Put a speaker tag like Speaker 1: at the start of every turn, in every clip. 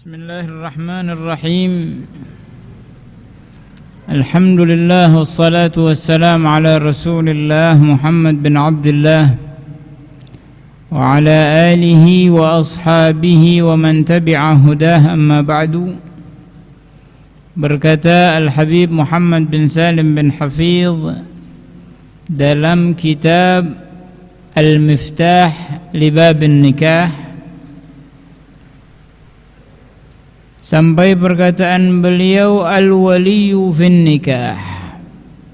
Speaker 1: Bismillahirrahmanirrahim. Alhamdulillah wassalatu wassalamu ala Rasulillah Muhammad bin Abdullah wa ala alihi wa ashabihi wa man tabi'a hudah, amma ba'du. Berkata Al-Habib Muhammad bin Salim bin Hafidh dalam kitab Al-Miftah li Babin Nikah, sampai perkataan beliau al-waliyu fin nikah,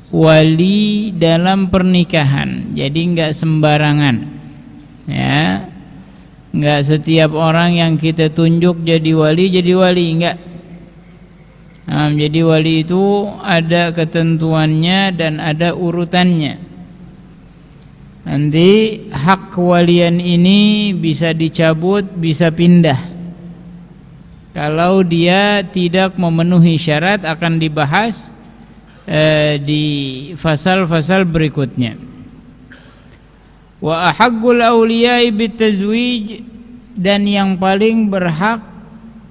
Speaker 1: wali dalam pernikahan. Jadi enggak sembarangan, ya, enggak setiap orang yang kita tunjuk jadi wali enggak. Jadi wali itu ada ketentuannya dan ada urutannya. Nanti hak kewalian ini bisa dicabut, bisa pindah. Kalau dia tidak memenuhi syarat, akan dibahas di fasal-fasal berikutnya. Wa ahaqqul awliya'i bitazwij, dan yang paling berhak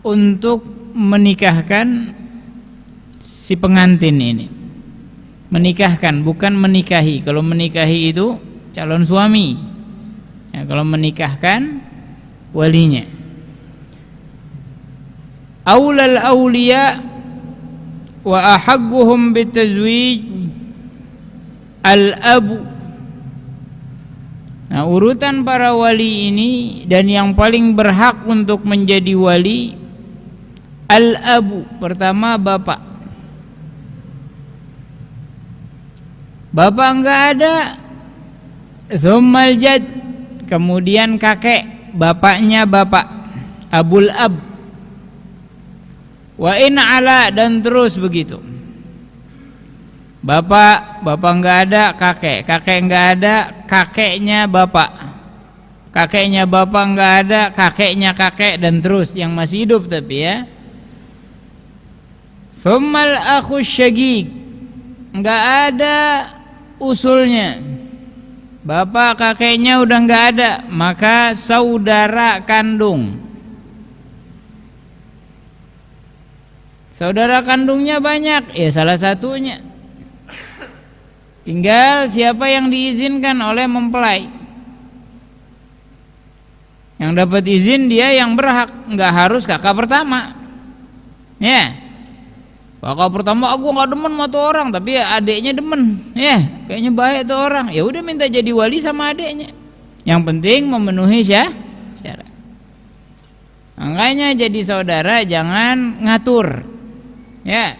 Speaker 1: untuk menikahkan si pengantin ini. Menikahkan, bukan menikahi. Kalau menikahi itu calon suami, ya, kalau menikahkan walinya. Aulal awliya wa ahagguhum bitazwij al-abu. Nah, urutan para wali ini dan yang paling berhak untuk menjadi wali, al-abu, pertama bapak. Bapak enggak ada, tsummal jad, kemudian kakek, bapaknya bapak, abul ab. Wa in ala, dan terus begitu. Bapak enggak ada, kakek enggak ada, kakeknya bapak enggak ada, kakeknya kakek, dan terus yang masih hidup tapi ya. Tsummal akhu syaqiq, enggak ada usulnya. Bapak kakeknya udah enggak ada, maka saudara kandung. Saudara kandungnya banyak, ya salah satunya. Tinggal siapa yang diizinkan oleh mempelai. Yang dapat izin dia yang berhak, enggak harus kakak pertama. Ya. Kakak pertama aku enggak demen sama tuh orang, tapi adeknya demen. Ya, kayaknya baik tuh orang. Ya udah minta jadi wali sama adeknya. Yang penting memenuhi syarat. Makanya jadi saudara jangan ngatur. Ya,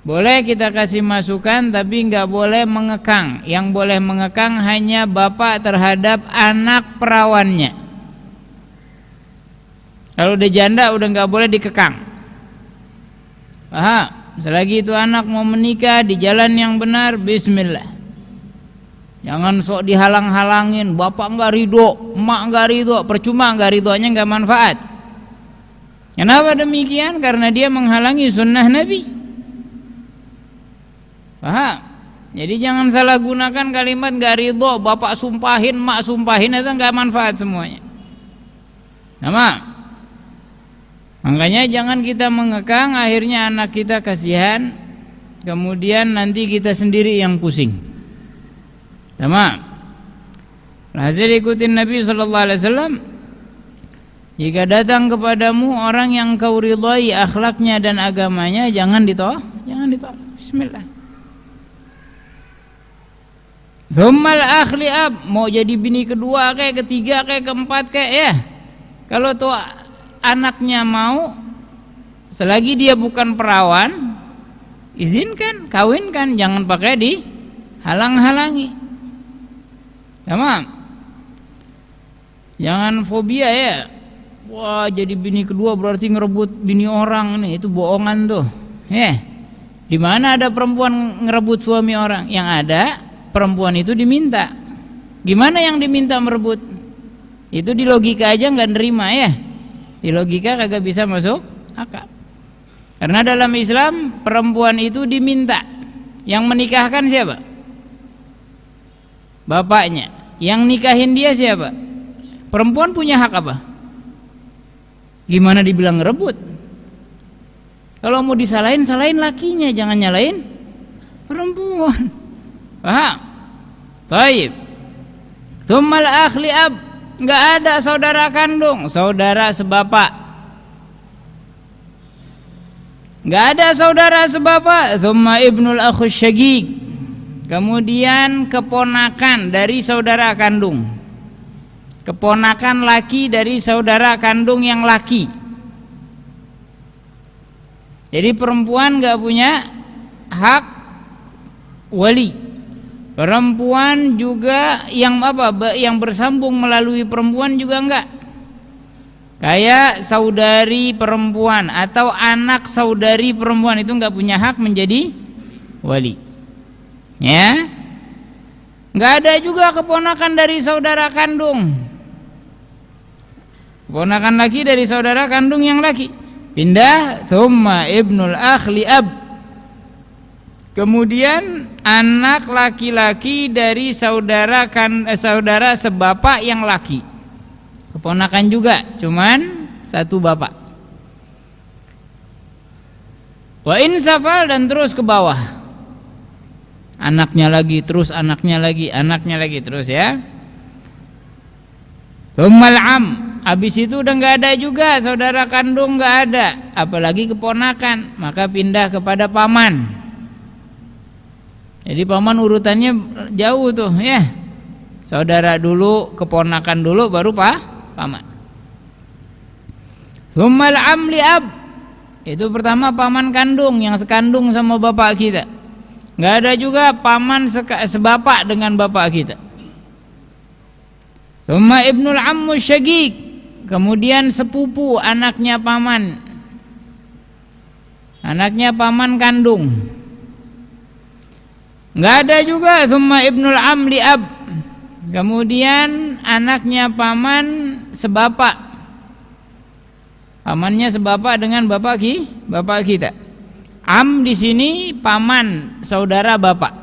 Speaker 1: boleh kita kasih masukan, tapi enggak boleh mengekang. Yang boleh mengekang hanya bapak terhadap anak perawannya. Kalau udah janda udah enggak boleh dikekang. Selagi itu anak mau menikah di jalan yang benar, bismillah. Jangan sok dihalang-halangin. Bapak enggak ridho, emak enggak ridho, percuma, enggak ridhonya enggak manfaat. Kenapa demikian? Karena dia menghalangi sunnah Nabi. Paham? Jadi jangan salah gunakan kalimat gak ridho, bapak sumpahin, mak sumpahin, itu gak manfaat semuanya. Nama. Makanya jangan kita mengekang, akhirnya anak kita kasihan, kemudian nanti kita sendiri yang pusing. Nama. Hasil ikutin Nabi SAW. Jika datang kepadamu orang yang kau ridhai akhlaknya dan agamanya, jangan ditolak. Bismillah. Tsummal akhli ab, mau jadi bini kedua kayak, ketiga kayak, keempat kayak, ya. Kalau tuh anaknya mau, selagi dia bukan perawan, izinkan, kawinkan, jangan pakai dihalang-halangi. Tamam. Jangan fobia ya. Wah, jadi bini kedua berarti ngerebut bini orang nih, itu bohongan tuh. Di mana ada perempuan ngerebut suami orang? Yang ada perempuan itu diminta. Gimana yang diminta merebut? Itu di logika aja nggak nerima ya. Di logika kagak bisa masuk akal. Karena dalam Islam perempuan itu diminta. Yang menikahkan siapa? Bapaknya. Yang nikahin dia siapa? Perempuan punya hak apa? Gimana dibilang ngerebut? Kalau mau disalahin, salahin lakinya, jangan nyalain perempuan. Paham? Baik. Tsummal akhli ab, enggak ada saudara kandung, saudara sebapak. Enggak ada saudara sebapak. Tsumma ibnul akhus syaqiq, kemudian keponakan dari saudara kandung. Keponakan laki dari saudara kandung yang laki. Jadi perempuan enggak punya hak wali. Perempuan juga yang yang bersambung melalui perempuan juga enggak. Kayak saudari perempuan atau anak saudari perempuan itu enggak punya hak menjadi wali. Ya. Enggak ada juga keponakan dari saudara kandung. Keponakan laki dari saudara kandung yang laki. Pindah, tsumma ibnul akhli ab. Kemudian anak laki-laki dari saudara sebapak yang laki. Keponakan juga, cuman satu bapak. Wa in safal, dan terus ke bawah. Anaknya lagi, terus anaknya lagi, anaknya lagi, terus ya. Tsummal am, habis itu udah enggak ada juga saudara kandung, enggak ada, apalagi keponakan, maka pindah kepada paman. Jadi paman urutannya jauh tuh ya. Saudara dulu, keponakan dulu, baru paman. Tsummal am li ab, itu pertama paman kandung yang sekandung sama bapak kita. Enggak ada juga paman sebapak dengan bapak kita. Tsumma ibnul ammu syaqiq, kemudian sepupu anaknya paman. Anaknya paman kandung. Enggak ada juga tsumma ibnul am li ab. Kemudian anaknya paman sebapak. Pamannya sebapak dengan bapak kita. Am di sini paman, saudara bapak.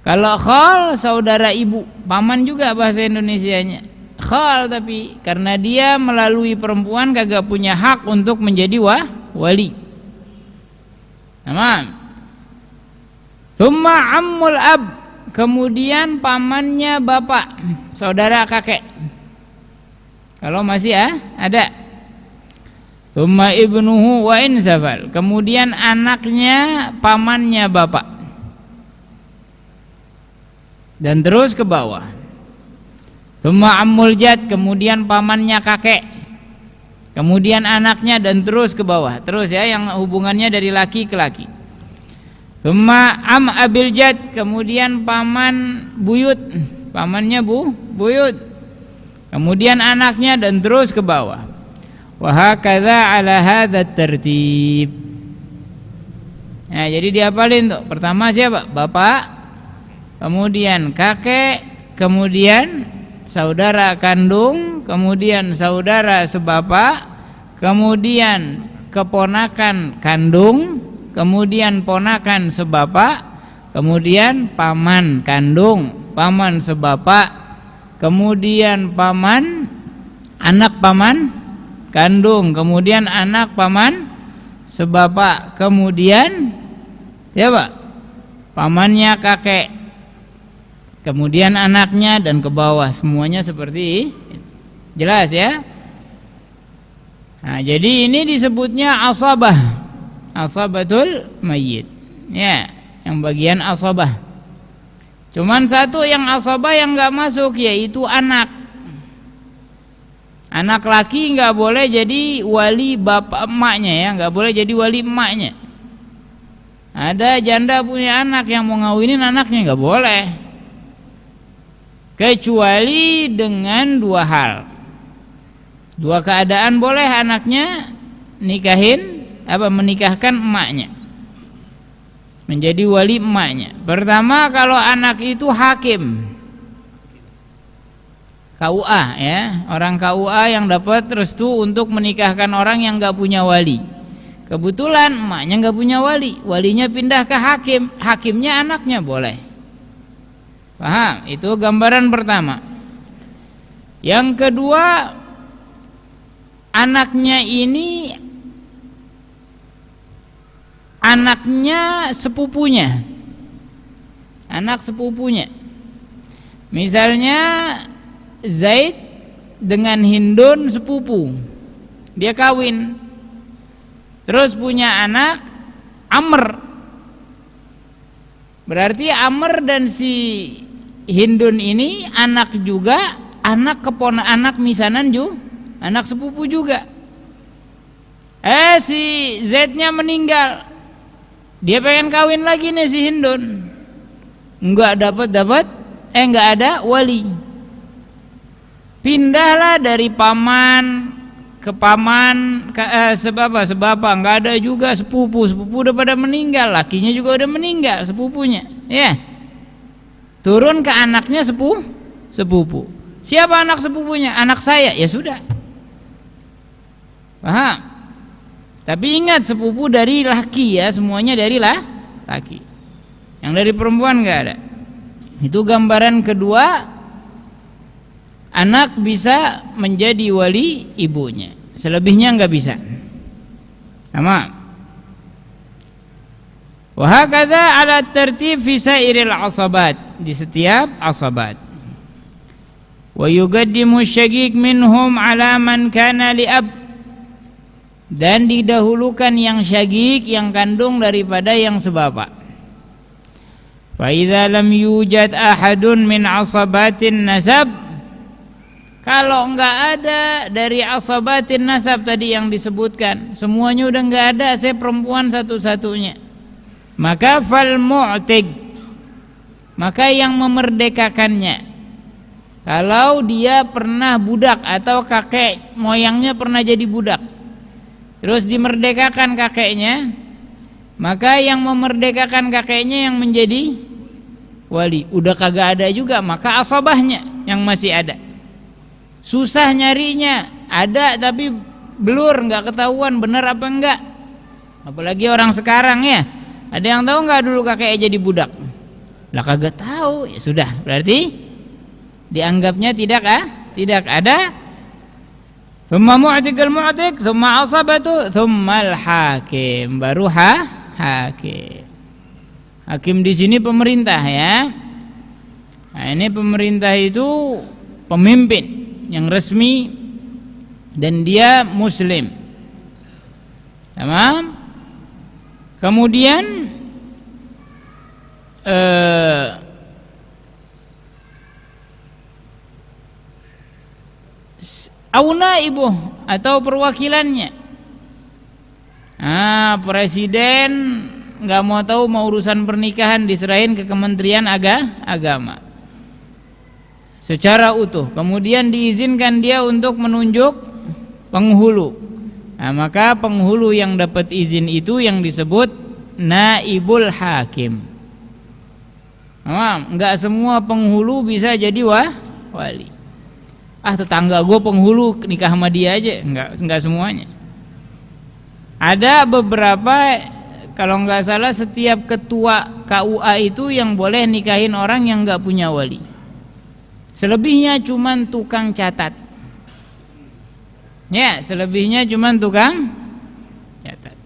Speaker 1: Kalau khal, saudara ibu. Paman juga bahasa Indonesianya. Khal, tapi karena dia melalui perempuan kagak punya hak untuk menjadi wali. Tamam. Tsumma ammul ab, kemudian pamannya bapak, saudara kakek. Kalau masih ada. Tsumma ibnuhu wa in safal, kemudian anaknya pamannya bapak. Dan terus ke bawah. Tsumma ammul jad, kemudian pamannya kakek. Kemudian anaknya, dan terus ke bawah. Terus ya, yang hubungannya dari laki ke laki. Tsumma am abil jad, kemudian paman buyut, pamannya buyut. Kemudian anaknya, dan terus ke bawah. Wa hakadza ala hadzal tertib. Nah, jadi dihafalin tuh. Pertama siapa? Bapak, kemudian kakek, kemudian saudara kandung, kemudian saudara sebapak, kemudian keponakan kandung, kemudian ponakan sebapak, kemudian paman kandung, paman sebapak, kemudian paman, anak paman kandung, kemudian anak paman sebapak, kemudian ya Pak, pamannya kakek, kemudian anaknya, dan ke bawah semuanya seperti jelas ya. Nah, jadi ini disebutnya asabah, asabatul mayyit ya, yang bagian asabah. Cuman satu yang asabah yang enggak masuk, yaitu anak. Anak laki enggak boleh jadi wali bapak emaknya ya, enggak boleh jadi wali emaknya. Ada janda punya anak yang mau ngawinin anaknya, enggak boleh. Kecuali dengan dua hal. Dua keadaan boleh anaknya menikahkan emaknya, menjadi wali emaknya. Pertama, kalau anak itu hakim KUA ya, orang KUA yang dapat restu untuk menikahkan orang yang enggak punya wali. Kebetulan emaknya enggak punya wali, walinya pindah ke hakim, hakimnya anaknya boleh. Paham? Itu gambaran pertama. Yang kedua, anaknya ini anaknya sepupunya, anak sepupunya. Misalnya Zaid dengan Hindun sepupu, dia kawin, terus punya anak Amr. Berarti Amr dan si Hindun ini anak juga, anak anak misanan juga, anak sepupu juga. Si Zaidnya meninggal, dia pengen kawin lagi nih si Hindun, nggak nggak ada wali. Pindahlah dari paman ke paman, sebapa nggak ada juga sepupu udah pada meninggal, lakinya juga udah meninggal sepupunya, ya. Turun ke anaknya sepupu. Siapa anak sepupunya? Anak saya, ya sudah. Paham? Tapi ingat, sepupu dari laki ya, semuanya dari laki. Yang dari perempuan nggak ada. Itu gambaran kedua, anak bisa menjadi wali ibunya, selebihnya nggak bisa. Sama. Wa hakadha ala tertib fi sairil asabat, di setiap asabat. Wa yuqaddimu syaqiq minhum ala man kana li ab, dan didahulukan yang syaqiq, yang kandung daripada yang sebapak. Fa idza lam yujad ahadun min asabatin nasab, kalau enggak ada dari asabatin nasab tadi yang disebutkan, semuanya udah enggak ada, saya perempuan satu-satunya, maka fal mu'tig, maka yang memerdekakannya, kalau dia pernah budak atau kakek moyangnya pernah jadi budak, terus dimerdekakan kakeknya, maka yang memerdekakan kakeknya yang menjadi wali. Udah kagak ada juga, maka asabahnya yang masih ada. Susah nyarinya, ada tapi blur, nggak ketahuan benar apa enggak. Apalagi orang sekarang ya, ada yang tahu nggak dulu kakeknya jadi budak? Lah kagak tahu, ya sudah, berarti dianggapnya tidak ada. Thumma mu'tiqal mu'tiq, thumma asabatu, thumma al-hakim, baru hakim. Hakim di sini pemerintah ya. Nah, ini pemerintah itu pemimpin yang resmi dan dia muslim. Tamam? Kemudian auna ibu atau perwakilannya. Presiden nggak mau tahu, mau urusan pernikahan diserahin ke Kementerian Agama secara utuh. Kemudian diizinkan dia untuk menunjuk penghulu. Nah, maka penghulu yang dapat izin itu yang disebut naibul hakim. Nggak semua penghulu bisa jadi wali. Tetangga gue penghulu, nikah sama dia aja, enggak semuanya. Ada beberapa, kalau nggak salah setiap ketua KUA itu yang boleh nikahin orang yang nggak punya wali. Selebihnya cuman tukang catat. Ya, selebihnya cuman tukang catat.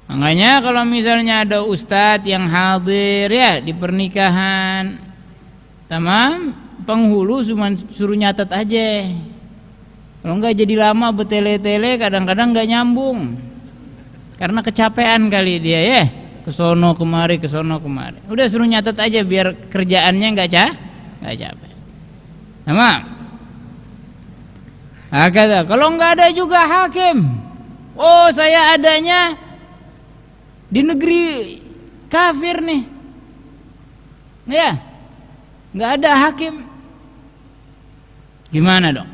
Speaker 1: Makanya kalau misalnya ada ustadz yang hadir ya di pernikahan, tamam, penghulu cuma suruh nyatet aja. Kalau enggak jadi lama bertele-tele, kadang-kadang enggak nyambung. Karena kecapean kali dia ya, kesono kemari. Udah suruh nyatet aja biar kerjaannya enggak capek. Sama. Kata, kalau enggak ada juga hakim. Oh, saya adanya di negeri kafir nih. Ya. Enggak ada hakim. Gimana dong?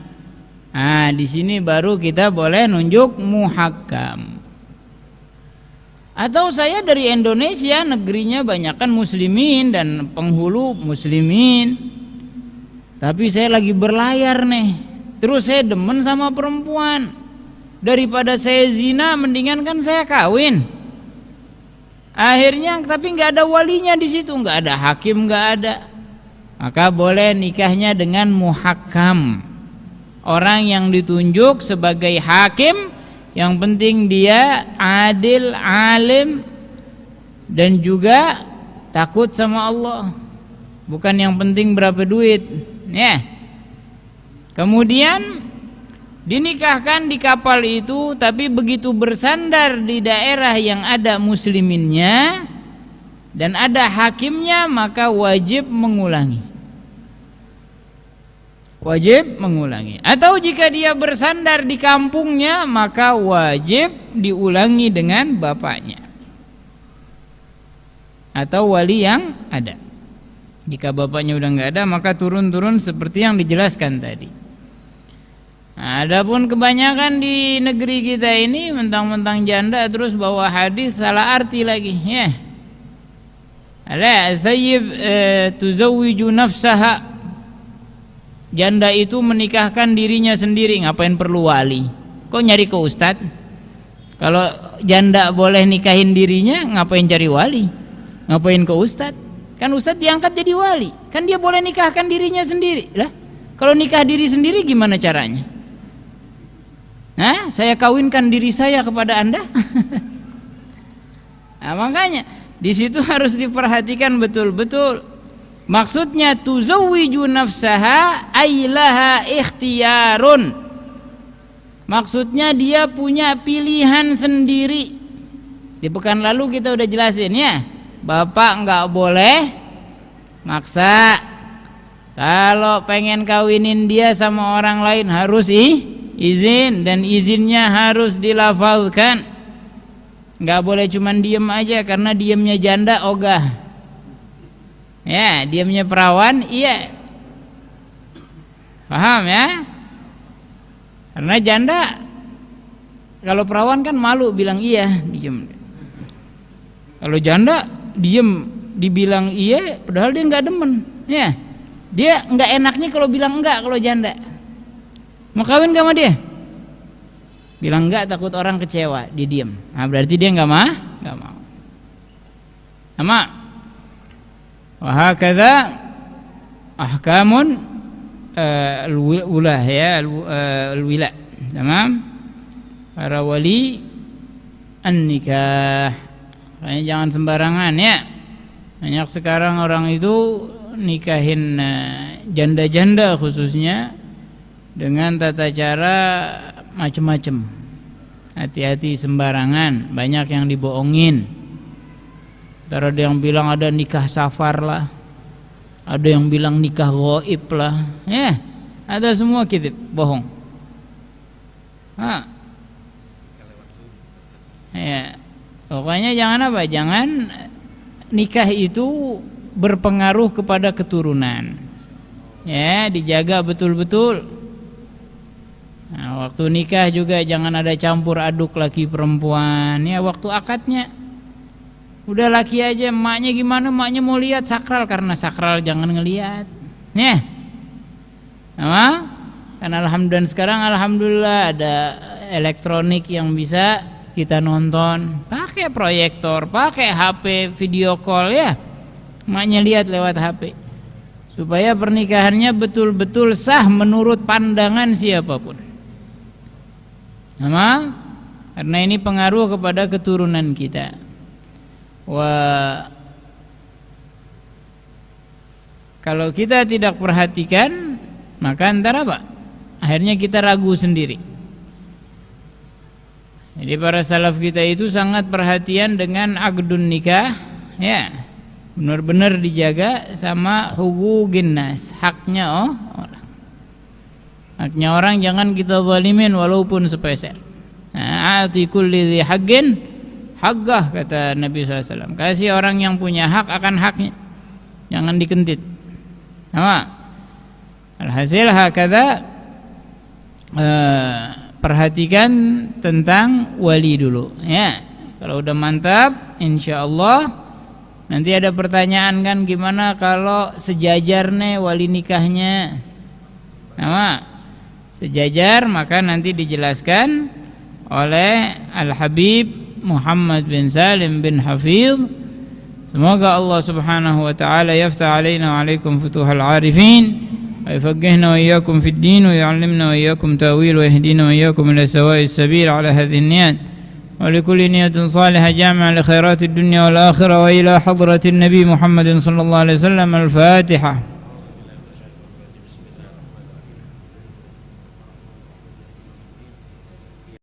Speaker 1: Di sini baru kita boleh nunjuk muhakam. Atau saya dari Indonesia, negerinya banyakkan muslimin dan penghulu muslimin, tapi saya lagi berlayar nih, terus saya demen sama perempuan, daripada saya zina mendingan kan saya kawin. Akhirnya tapi nggak ada walinya di situ, nggak ada hakim, nggak ada, maka boleh nikahnya dengan muhakam. orang yang ditunjuk sebagai hakim, yang penting dia adil, alim, dan juga takut sama Allah. Bukan yang penting berapa duit, ya. Kemudian dinikahkan di kapal itu, tapi begitu bersandar di daerah yang ada musliminnya dan ada hakimnya, maka wajib mengulangi. Wajib mengulangi. Atau jika dia bersandar di kampungnya, maka wajib diulangi dengan bapaknya atau wali yang ada. Jika bapaknya udah nggak ada, maka turun-turun seperti yang dijelaskan tadi. Nah, adapun kebanyakan di negeri kita ini mentang-mentang janda terus bawa hadis salah arti lagi, ya. Ala thayyib tuzawwiju nafsaha. Janda itu menikahkan dirinya sendiri, ngapain perlu wali? Kok nyari ke ustadz? Kalau janda boleh nikahin dirinya, ngapain cari wali? Ngapain ke ustadz? Kan ustadz diangkat jadi wali, kan dia boleh nikahkan dirinya sendiri. Lah, kalau nikah diri sendiri gimana caranya? Nah, saya kawinkan diri saya kepada Anda. Nah, makanya di situ harus diperhatikan betul-betul. Maksudnya tuzawwiju nafsaha ailaha ikhtiyarun. Maksudnya dia punya pilihan sendiri. Di pekan lalu kita udah jelasin, ya. Bapak enggak boleh maksa. Kalau pengen kawinin dia sama orang lain harus izin, dan izinnya harus dilafalkan. Enggak boleh cuman diem aja, karena diemnya janda ogah. Ya, diamnya perawan, iya. Paham ya? Karena janda, kalau perawan kan malu bilang iya, diem. Kalau janda diem dibilang iya, padahal dia nggak demen, ya. Dia nggak enaknya kalau bilang enggak. Kalau janda mau kawin gak sama dia, bilang enggak, takut orang kecewa, dia diem. Nah, berarti dia nggak mau. Sama. Wahakadha ahkamun al-wilah, ya, al-wila. Tamam? Para wali an-nikah. Makanya jangan sembarangan, ya. Banyak sekarang orang itu nikahin janda-janda khususnya dengan tata cara macam-macam. Hati-hati sembarangan, banyak yang dibohongin. Ada yang bilang ada nikah safar lah, ada yang bilang nikah ghaib lah, ya, ada semua kidib, bohong. Ya, pokoknya jangan apa, jangan nikah itu berpengaruh kepada keturunan, ya, dijaga betul-betul. Nah, waktu nikah juga jangan ada campur aduk laki perempuan, ya, waktu akadnya. Udah laki aja, emaknya gimana? Emaknya mau lihat sakral, karena sakral jangan ngelihat. Ya. Sama? Kan alhamdulillah sekarang alhamdulillah ada elektronik yang bisa kita nonton, pakai proyektor, pakai HP video call, ya. Emaknya lihat lewat HP. Supaya pernikahannya betul-betul sah menurut pandangan siapapun. Sama? Karena ini pengaruh kepada keturunan kita. Kalau kita tidak perhatikan, maka ntar apa? Akhirnya kita ragu sendiri. Jadi para salaf kita itu sangat perhatian dengan aqdun nikah, ya, benar-benar dijaga sama huquqin nas, haknya orang. Haknya orang jangan kita zalimin walaupun sepeser. Nah, ati kulli dzi haqqin haqqah, kata Nabi SAW. Kasih orang yang punya hak akan haknya, jangan dikentit. Sama. Alhasil hakada, perhatikan tentang wali dulu, ya. Kalau udah mantap, insyaallah nanti ada pertanyaan kan, gimana kalau sejajar nih wali nikahnya. Sama. Sejajar, maka nanti dijelaskan oleh Al-Habib Muhammad bin Salim bin Hafidh. Semoga Allah subhanahu wa ta'ala yaftah alaina wa alaikum futuhal arifin ويفقهنا وإياكم في الدين ويعلمنا وإياكم تأويل ويهدينا وإياكم إلى سواء السبيل على هذه النيات ولكل نية صالحة جامعة لخيرات الدنيا والآخرة وإلى حضرة النبي محمد صلى الله عليه وسلم. الفاتحة.